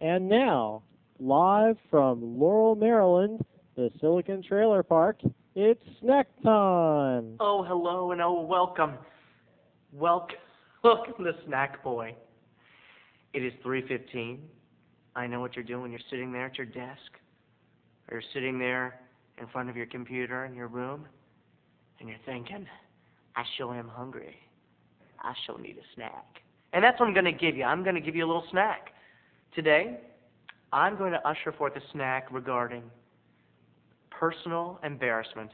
And now, live from Laurel, Maryland, the Silicon Trailer Park, it's snack time. Oh, hello and welcome. Welcome, welcome to Snackboy. It is 3:15. I know what you're doing. You're sitting there at your desk, or you're sitting there in front of your computer in your room, and you're thinking, I sure am hungry. I sure need a snack. And that's what I'm going to give you. I'm going to give you a little snack. Today, I'm going to usher forth a snack regarding personal embarrassment.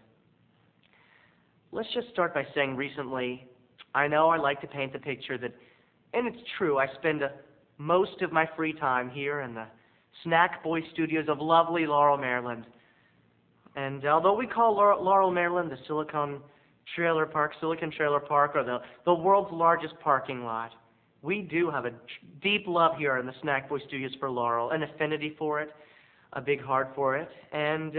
Let's just start by saying recently, I know I like to paint the picture that, and it's true, I spend most of my free time here in the Snackboy studios of lovely Laurel, Maryland. And although we call Laurel, Maryland the Silicon Trailer Park, or the world's largest parking lot, we do have a deep love here in the Snackboy studios for Laurel, an affinity for it, a big heart for it, and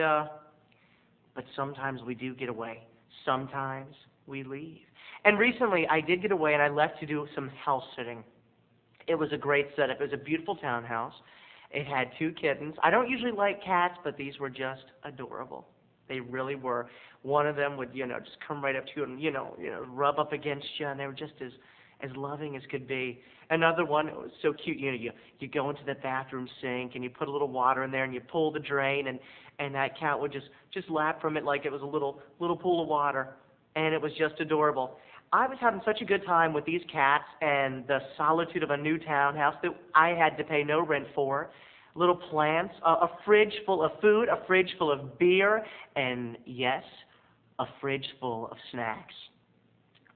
but sometimes we do get away. Sometimes we leave. And recently I did get away and I left to do some house sitting. It was a great setup. It was a beautiful townhouse. It had 2 kittens. I don't usually like cats, but these were just adorable. They really were. One of them would, just come right up to you and, rub up against you, and they were just as loving as could be. Another one, it was so cute, you go into the bathroom sink and you put a little water in there and you pull the drain and that cat would just lap from it like it was a little pool of water, and it was just adorable. I was having such a good time with these cats and the solitude of a new townhouse that I had to pay no rent for. Little plants, a fridge full of food, a fridge full of beer, and yes, a fridge full of snacks.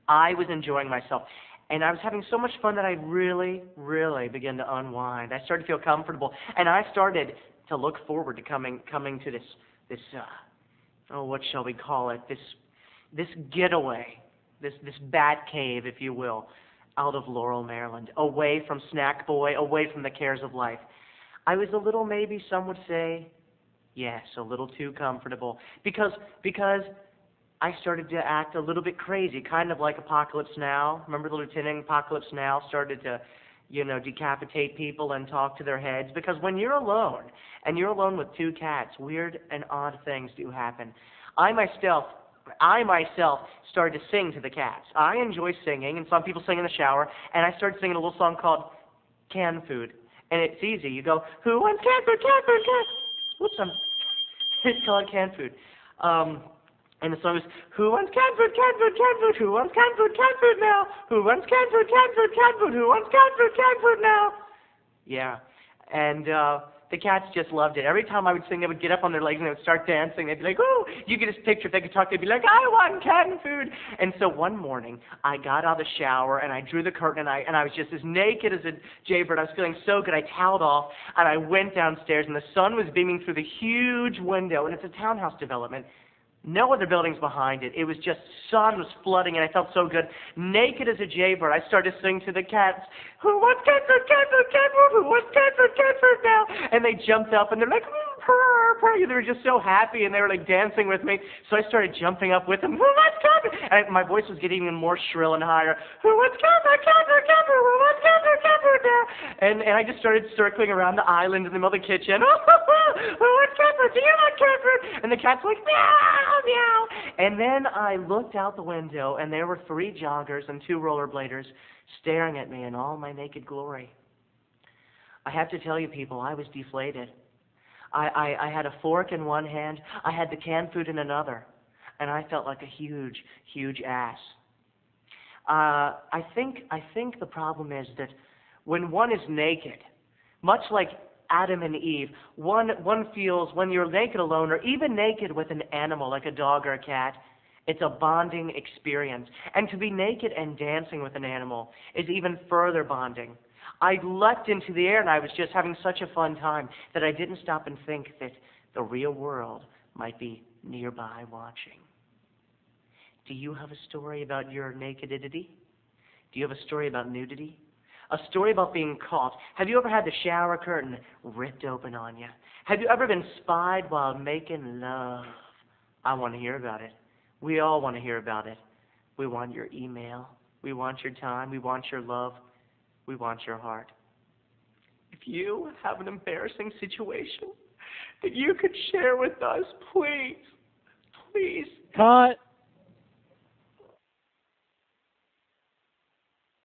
I was enjoying myself. And I was having so much fun that I really, really began to unwind. I started to feel comfortable, and I started to look forward to coming to this what shall we call it? This getaway, this bat cave, if you will, out of Laurel, Maryland, away from Snackboy, away from the cares of life. I was a little, maybe some would say, yes, a little too comfortable, because I started to act a little bit crazy, kind of like Apocalypse Now. Remember the Lieutenant Apocalypse Now started to, decapitate people and talk to their heads? Because when you're alone, and you're alone with 2 cats, weird and odd things do happen. I myself started to sing to the cats. I enjoy singing, and some people sing in the shower, and I started singing a little song called Catfood. And it's easy. You go, who wants cat food, cat food, cat? Whoops, it's called Catfood. And the song is, who wants cat food, cat food, cat food? Who wants cat food now? Who wants cat food, cat food, cat food? Who wants cat food now? Yeah. And the cats just loved it. Every time I would sing, they would get up on their legs and they would start dancing. They'd be like, oh, you could just picture if they could talk, they'd be like, I want cat food. And so one morning, I got out of the shower and I drew the curtain and I was just as naked as a jaybird. I was feeling so good. I toweled off and I went downstairs and the sun was beaming through the huge window, and it's a townhouse development. No other buildings behind it. It was just, sun was flooding, and I felt so good. Naked as a jaybird, I started to sing to the cats, who wants cat food, cat food, cat food? Who wants cat food now? And they jumped up, and they're like, purr, purr. They were just so happy, and they were like dancing with me. So I started jumping up with them, who wants cat food? And my voice was getting even more shrill and higher. Who wants cat food, cat food, cat food? Who wants cat food now? And I just started circling around the island in the middle of the kitchen. Who wants cat food? Do you want cat food? And the cat's like, meow, meow. And then I looked out the window, and there were 3 joggers and 2 rollerbladers staring at me in all my naked glory. I have to tell you, people, I was deflated. I had a fork in one hand, I had the canned food in another, and I felt like a huge, huge ass. I think the problem is that when one is naked, much like Adam and Eve, one feels when you're naked alone, or even naked with an animal like a dog or a cat, it's a bonding experience. And to be naked and dancing with an animal is even further bonding. I leapt into the air and I was just having such a fun time that I didn't stop and think that the real world might be nearby watching. Do you have a story about your nakedity? Do you have a story about nudity? A story about being caught? Have you ever had the shower curtain ripped open on you? Have you ever been spied while making love? I want to hear about it. We all want to hear about it. We want your email. We want your time. We want your love. We want your heart. if you have an embarrassing situation that you could share with us, please, please. Cut.